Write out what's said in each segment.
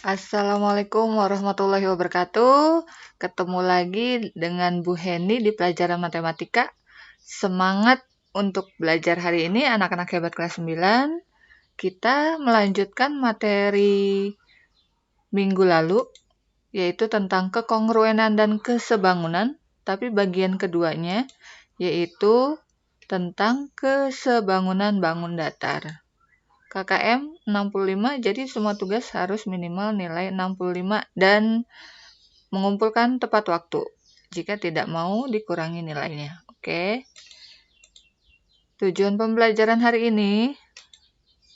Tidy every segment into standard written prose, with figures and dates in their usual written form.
Assalamualaikum warahmatullahi wabarakatuh. Ketemu lagi dengan Bu Heni di pelajaran matematika. Semangat untuk belajar hari ini anak-anak hebat kelas 9. Kita melanjutkan materi minggu lalu, yaitu tentang kekongruenan dan kesebangunan, tapi bagian keduanya yaitu tentang kesebangunan bangun datar. KKM 65, jadi semua tugas harus minimal nilai 65 dan mengumpulkan tepat waktu. Jika tidak mau, dikurangi nilainya. Oke. Tujuan pembelajaran hari ini,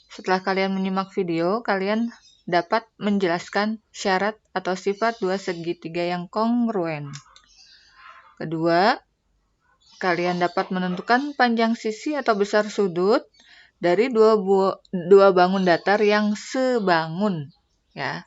setelah kalian menyimak video, kalian dapat menjelaskan syarat atau sifat dua segitiga yang kongruen. Kedua, kalian dapat menentukan panjang sisi atau besar sudut dari dua bangun datar yang sebangun, ya.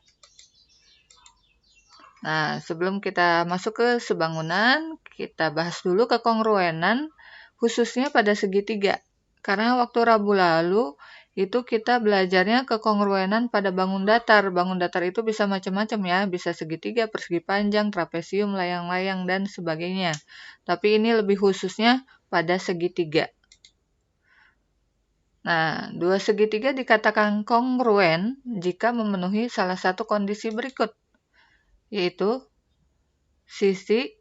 Nah, sebelum kita masuk ke sebangunan, kita bahas dulu kekongruenan, khususnya pada segitiga. Karena waktu Rabu lalu, itu kita belajarnya kekongruenan pada bangun datar. Bangun datar itu bisa macam-macam ya, bisa segitiga, persegi panjang, trapesium, layang-layang, dan sebagainya. Tapi ini lebih khususnya pada segitiga. Nah, dua segitiga dikatakan kongruen jika memenuhi salah satu kondisi berikut, yaitu sisi.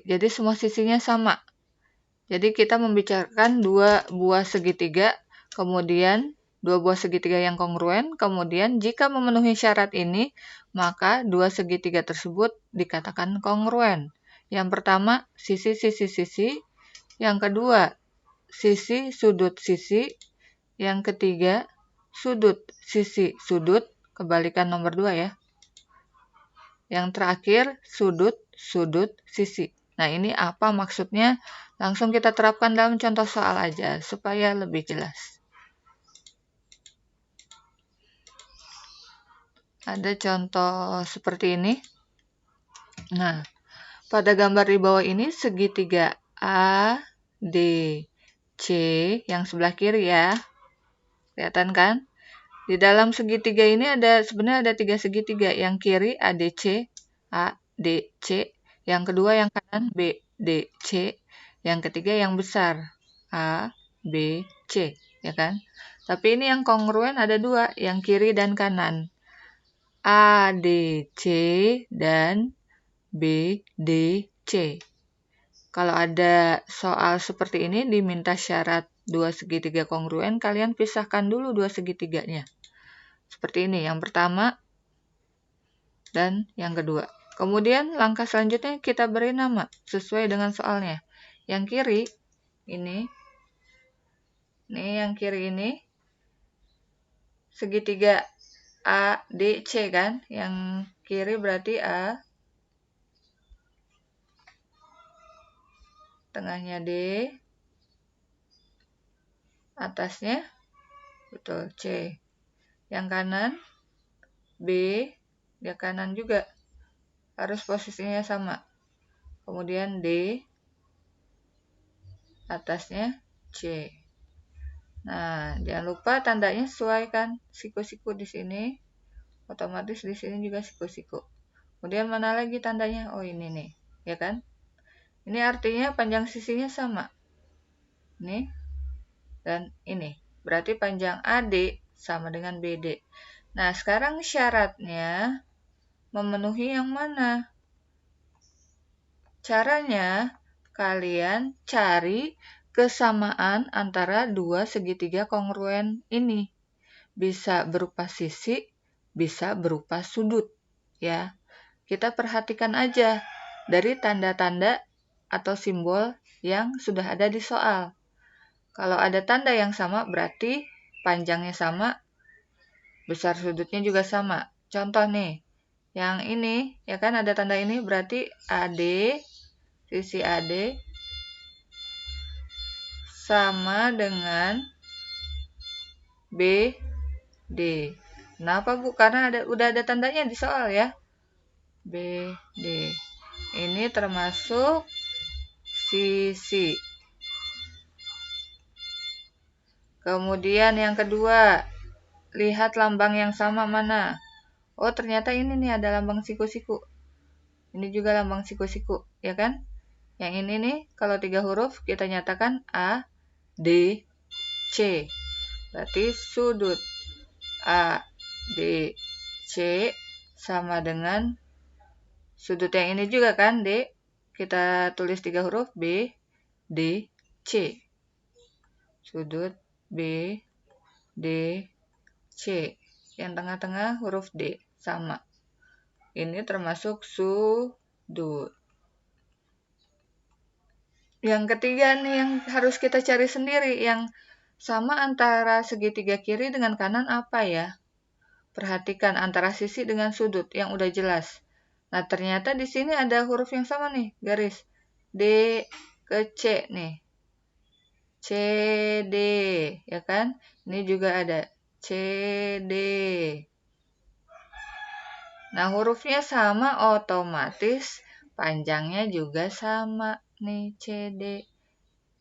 Jadi semua sisinya sama. Jadi kita membicarakan dua buah segitiga, kemudian dua buah segitiga yang kongruen, kemudian jika memenuhi syarat ini, maka dua segitiga tersebut dikatakan kongruen. Yang pertama, sisi. Yang kedua, sisi sudut sisi. Yang ketiga, sudut sisi sudut, kebalikan nomor 2 ya. Yang terakhir, sudut sisi. Nah, ini apa maksudnya? Langsung kita terapkan dalam contoh soal aja, supaya lebih jelas. Ada contoh seperti ini. Nah, pada gambar di bawah ini segitiga A, D, C, yang sebelah kiri ya. Kelihatan kan? Di dalam segitiga ini sebenarnya ada 3 segitiga. Yang kiri ADC, ADC. Yang kedua yang kanan BDC. Yang ketiga yang besar ABC, ya kan? Tapi ini yang kongruen ada 2, yang kiri dan kanan. ADC dan BDC. Kalau ada soal seperti ini diminta syarat dua segitiga kongruen, kalian pisahkan dulu dua segitiganya. Seperti ini, yang pertama dan yang kedua. Kemudian langkah selanjutnya kita beri nama sesuai dengan soalnya. Yang kiri ini yang kiri ini segitiga ADC kan? Yang kiri berarti A, tengahnya D, atasnya betul C. Yang kanan B, dia kanan juga. Harus posisinya sama. Kemudian D, atasnya C. Nah, jangan lupa tandanya sesuaikan. Siku-siku di sini, otomatis di sini juga siku-siku. Kemudian mana lagi tandanya? Oh, ini nih, ya kan? Ini artinya panjang sisinya sama. Ini dan ini. Berarti panjang AD sama dengan BD. Nah, sekarang syaratnya memenuhi yang mana? Caranya, kalian cari kesamaan antara dua segitiga kongruen ini. Bisa berupa sisi, bisa berupa sudut. Ya, kita perhatikan aja dari tanda-tanda atau simbol yang sudah ada di soal. Kalau ada tanda yang sama, berarti panjangnya sama, besar sudutnya juga sama. Contoh nih, yang ini, ya kan ada tanda ini, berarti AD, sisi AD, sama dengan BD. Kenapa, Bu? Karena udah ada tandanya di soal ya. BD. Ini termasuk sisi. Kemudian yang kedua, lihat lambang yang sama mana? Oh, ternyata ini nih ada lambang siku-siku. Ini juga lambang siku-siku, ya kan? Yang ini nih, kalau 3 huruf kita nyatakan A, D, C. Berarti sudut A, D, C sama dengan sudut yang ini juga kan, D. Kita tulis 3 huruf B, D, C. Sudut B, D, C. Yang tengah-tengah huruf D, sama. Ini termasuk sudut. Yang ketiga nih yang harus kita cari sendiri, yang sama antara segitiga kiri dengan kanan apa ya? Perhatikan antara sisi dengan sudut yang udah jelas. Nah, ternyata di sini ada huruf yang sama nih, garis. D ke C nih. C, D, ya kan? Ini juga ada C, D. Nah, hurufnya sama otomatis panjangnya juga sama nih, C, D.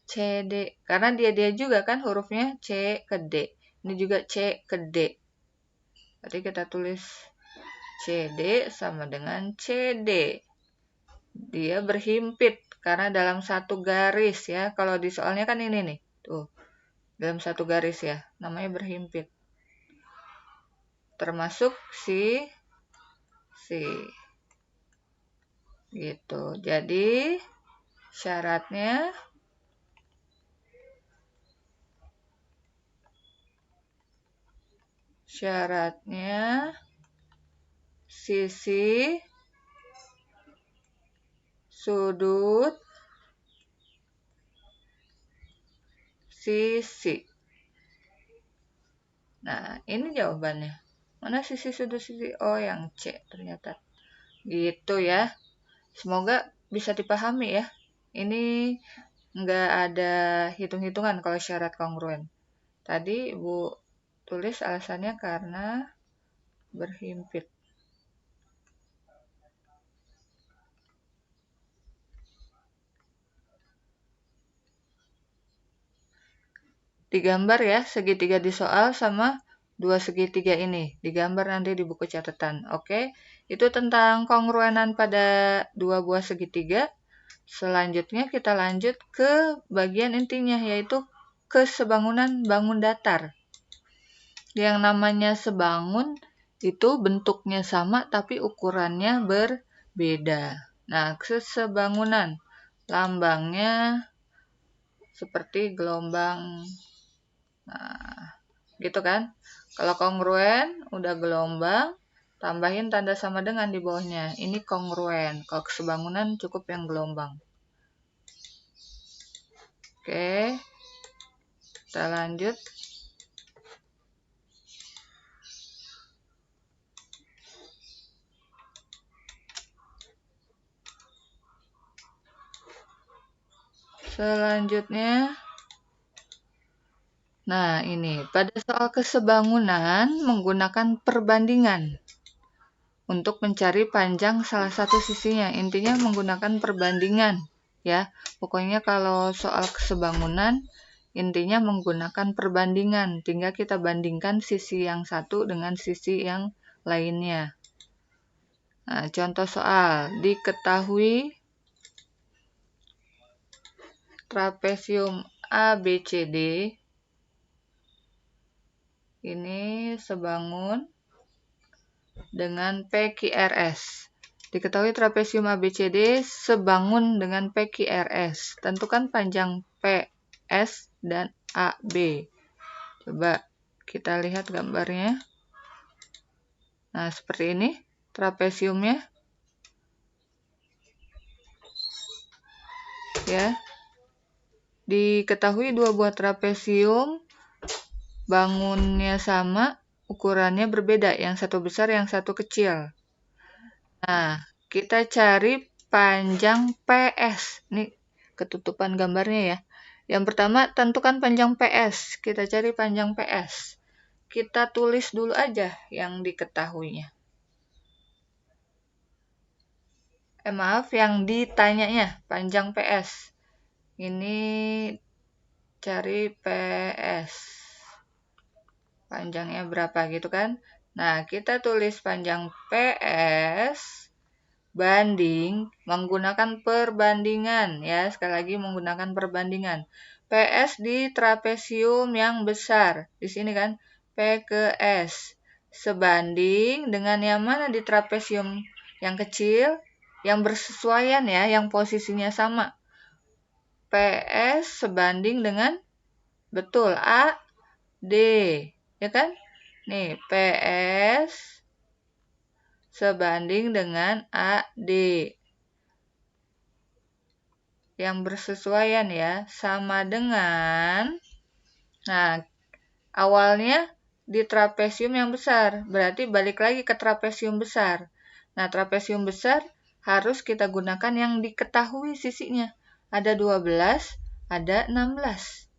C, D. Karena dia juga kan hurufnya C ke D. Ini juga C ke D. Berarti kita tulis CD sama dengan CD. Dia berhimpit karena dalam satu garis ya. Kalau di soalnya kan ini nih. Tuh. Dalam satu garis ya. Namanya berhimpit. Termasuk si gitu. Jadi syaratnya sisi, sudut, sisi. Nah, ini jawabannya. Mana sisi, sudut, sisi? Oh, yang C ternyata. Gitu ya. Semoga bisa dipahami ya. Ini nggak ada hitung-hitungan kalau syarat kongruen. Tadi Ibu tulis alasannya karena berhimpit. Digambar ya, segitiga di soal sama dua segitiga ini. Digambar nanti di buku catatan. Oke, itu tentang kongruenan pada dua buah segitiga. Selanjutnya kita lanjut ke bagian intinya, yaitu kesebangunan bangun datar. Yang namanya sebangun itu bentuknya sama tapi ukurannya berbeda. Nah, kesebangunan lambangnya seperti gelombang. Nah, gitu kan? Kalau kongruen udah gelombang, tambahin tanda sama dengan di bawahnya. Ini kongruen. Kalau kesebangunan cukup yang gelombang. Oke. Kita lanjut. Selanjutnya, nah ini, pada soal kesebangunan menggunakan perbandingan untuk mencari panjang salah satu sisinya. Intinya menggunakan perbandingan, ya. Pokoknya kalau soal kesebangunan, intinya menggunakan perbandingan. Tinggal kita bandingkan sisi yang satu dengan sisi yang lainnya. Nah, contoh soal, diketahui trapesium ABCD ini sebangun dengan PQRS. Diketahui trapesium ABCD sebangun dengan PQRS. Tentukan panjang PS dan AB. Coba kita lihat gambarnya. Nah, seperti ini trapesiumnya. Ya. Diketahui dua buah trapesium bangunnya sama, ukurannya berbeda, yang satu besar, yang satu kecil. Nah, kita cari panjang PS. Ini ketutupan gambarnya ya. Yang pertama, tentukan panjang PS. Kita cari panjang PS. Kita tulis dulu aja yang diketahuinya. Maaf, yang ditanyanya, panjang PS. Ini cari PS. Panjangnya berapa gitu kan. Nah, kita tulis panjang PS banding menggunakan perbandingan ya. Sekali lagi menggunakan perbandingan. PS di trapesium yang besar. Di sini kan P ke S sebanding dengan yang mana di trapesium yang kecil yang bersesuaian ya, yang posisinya sama. PS sebanding dengan betul A D, ya kan? Nih, PS sebanding dengan AD. Yang bersesuaian ya, sama dengan, nah, awalnya di trapesium yang besar, berarti balik lagi ke trapesium besar. Nah, trapesium besar harus kita gunakan yang diketahui sisinya. Ada 12, ada 16.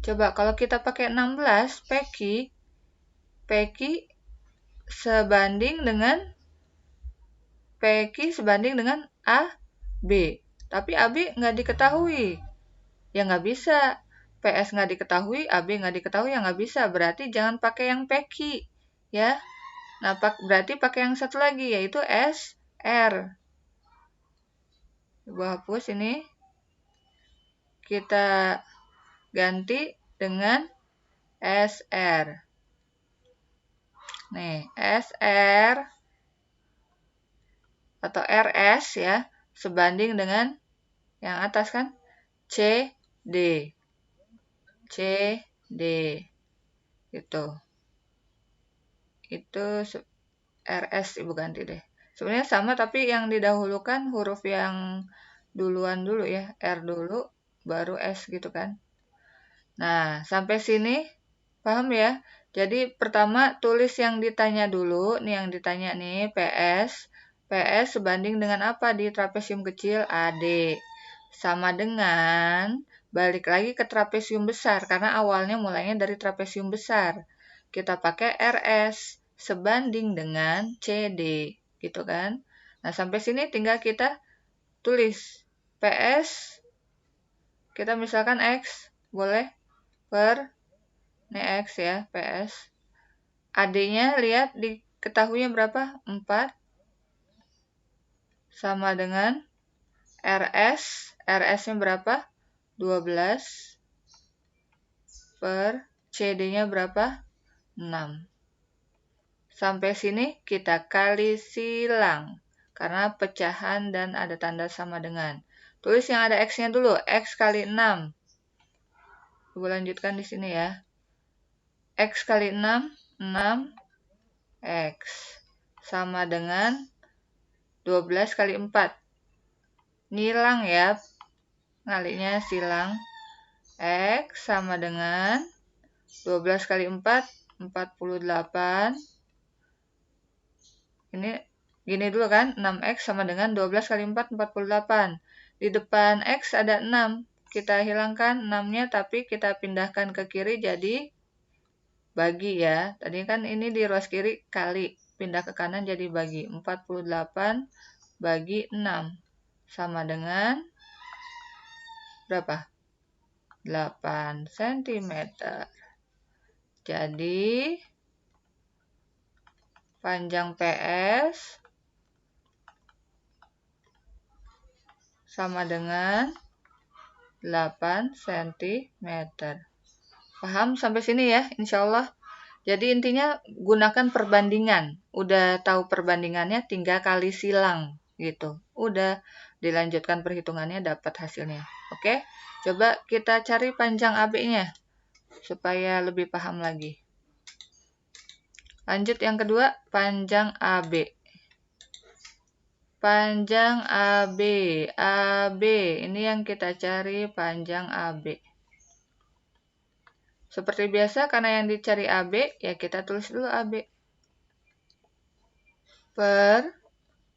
Coba kalau kita pakai 16, PQ sebanding dengan AB. Tapi AB nggak diketahui. Ya nggak bisa. PS nggak diketahui, AB nggak diketahui, ya nggak bisa. Berarti jangan pakai yang PQ. Ya. Nah, berarti pakai yang satu lagi, yaitu SR. Coba hapus ini. Kita ganti dengan SR. Nih, SR atau RS ya, sebanding dengan yang atas kan, CD. CD. Gitu. Itu RS Ibu ganti deh. Sebenarnya sama tapi yang didahulukan huruf yang duluan dulu ya, R dulu, baru S gitu kan. Nah, sampai sini paham ya? Jadi pertama tulis yang ditanya dulu, nih yang ditanya nih PS. PS sebanding dengan apa di trapesium kecil AD. Sama dengan balik lagi ke trapesium besar karena awalnya mulainya dari trapesium besar. Kita pakai RS sebanding dengan CD, gitu kan? Nah, sampai sini tinggal kita tulis PS, kita misalkan X, boleh, per, ini X ya, PS. AD-nya lihat diketahuinya berapa? 4, sama dengan RS, RS-nya berapa? 12, per CD-nya berapa? 6. Sampai sini kita kali silang. Karena pecahan dan ada tanda sama dengan. Tulis yang ada X-nya dulu. X kali 6. Coba lanjutkan di sini ya. X kali 6, 6X. Sama dengan 12 kali 4. Nilang ya. Ngalinya silang. X sama dengan 12 kali 4, 48. Ini gini dulu kan, 6X sama dengan 12 kali 4, 48. Di depan X ada 6. Kita hilangkan 6-nya, tapi kita pindahkan ke kiri jadi bagi ya. Tadi kan ini di ruas kiri kali. Pindah ke kanan jadi bagi. 48 bagi 6. Sama dengan berapa? 8 cm. Jadi panjang PS sama dengan 8 cm. Paham sampai sini ya, insya Allah. Jadi intinya gunakan perbandingan. Udah tahu perbandingannya, tinggal kali silang gitu. Udah dilanjutkan perhitungannya, dapat hasilnya. Oke, coba kita cari panjang AB-nya supaya lebih paham lagi. Lanjut yang kedua, panjang AB. Panjang AB, AB, ini yang kita cari panjang AB. Seperti biasa, karena yang dicari AB, ya kita tulis dulu AB. Per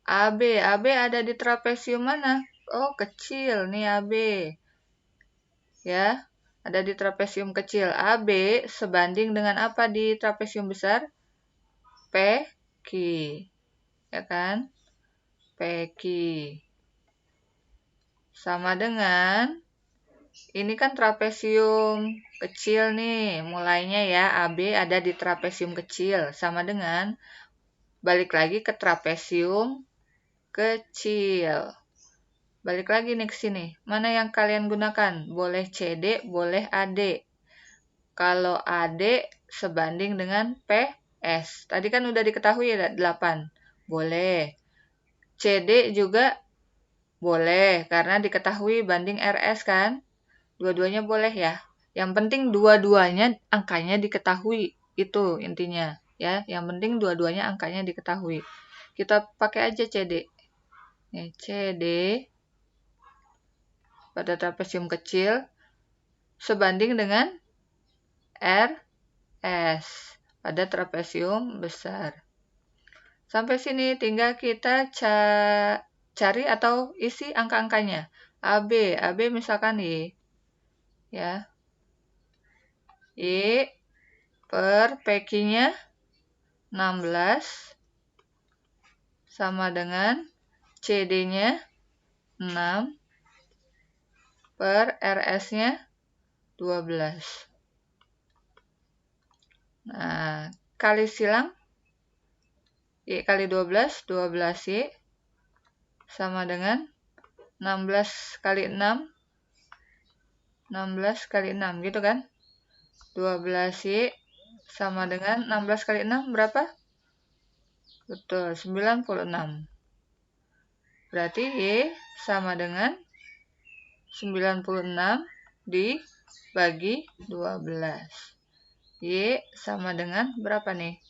AB, AB ada di trapesium mana? Oh, kecil, nih AB. Ya, ada di trapesium kecil. AB sebanding dengan apa di trapesium besar? PQ. Ya kan? PQ. Sama dengan Ini kan trapesium kecil nih, mulainya ya, AB ada di trapesium kecil, sama dengan balik lagi ke trapesium kecil. Balik lagi nih ke sini. Mana yang kalian gunakan? Boleh CD, boleh AD. Kalau AD sebanding dengan PS. Tadi kan udah diketahui ya 8. Boleh. CD juga boleh, karena diketahui banding RS kan. Dua-duanya boleh ya. Yang penting dua-duanya angkanya diketahui. Itu intinya. Ya, yang penting dua-duanya angkanya diketahui. Kita pakai aja CD. Nih, CD pada trapesium kecil sebanding dengan RS pada trapesium besar. Sampai sini tinggal kita cari atau isi angka-angkanya. AB misalkan Y. Ya. Y per PQ-nya 16 sama dengan CD-nya 6 per RS-nya 12. Nah, kali silang Y kali 12, 12Y sama dengan 16 kali 6, 16 kali 6 gitu kan. 12Y sama dengan 16 kali 6 berapa? Betul, 96. Berarti Y sama dengan 96 dibagi 12. Y sama dengan berapa nih?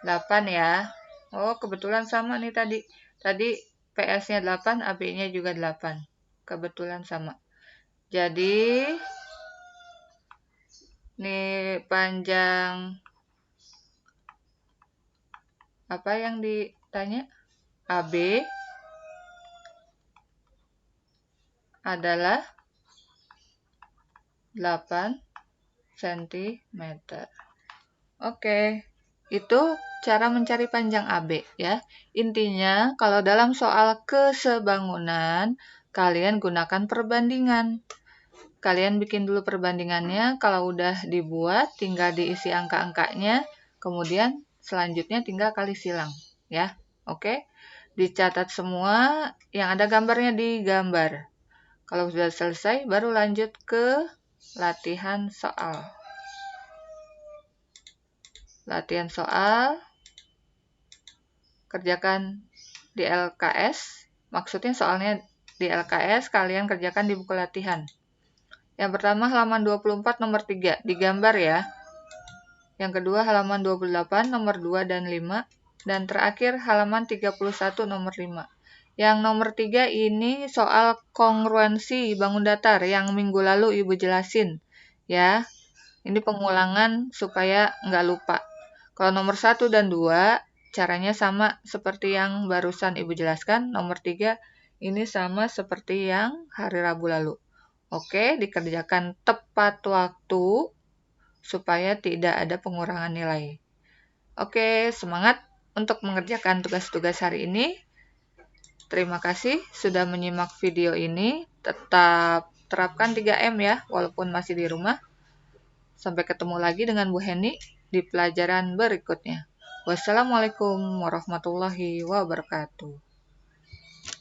8 ya. Oh, kebetulan sama nih tadi. Tadi PS-nya 8, AB-nya juga 8. Kebetulan sama. Jadi, nih panjang apa yang ditanya? AB adalah 8 cm. Oke, itu cara mencari panjang AB ya. Intinya, kalau dalam soal kesebangunan, kalian gunakan perbandingan. Kalian bikin dulu perbandingannya, kalau udah dibuat, tinggal diisi angka-angkanya, kemudian selanjutnya tinggal kali silang. Ya, oke? Dicatat semua, yang ada gambarnya digambar. Kalau sudah selesai, baru lanjut ke latihan soal. Latihan soal, kerjakan di LKS. Maksudnya soalnya di LKS, kalian kerjakan di buku latihan. Yang pertama halaman 24 nomor 3, digambar ya. Yang kedua halaman 28 nomor 2 dan 5. Dan terakhir halaman 31 nomor 5. Yang nomor 3 ini soal kongruensi bangun datar yang minggu lalu Ibu jelasin. Ya, ini pengulangan supaya nggak lupa. Kalau nomor 1 dan 2, caranya sama seperti yang barusan Ibu jelaskan. Nomor 3, ini sama seperti yang hari Rabu lalu. Oke, dikerjakan tepat waktu supaya tidak ada pengurangan nilai. Oke, semangat untuk mengerjakan tugas-tugas hari ini. Terima kasih sudah menyimak video ini. Tetap terapkan 3M ya, walaupun masih di rumah. Sampai ketemu lagi dengan Bu Heni di pelajaran berikutnya. Wassalamualaikum warahmatullahi wabarakatuh.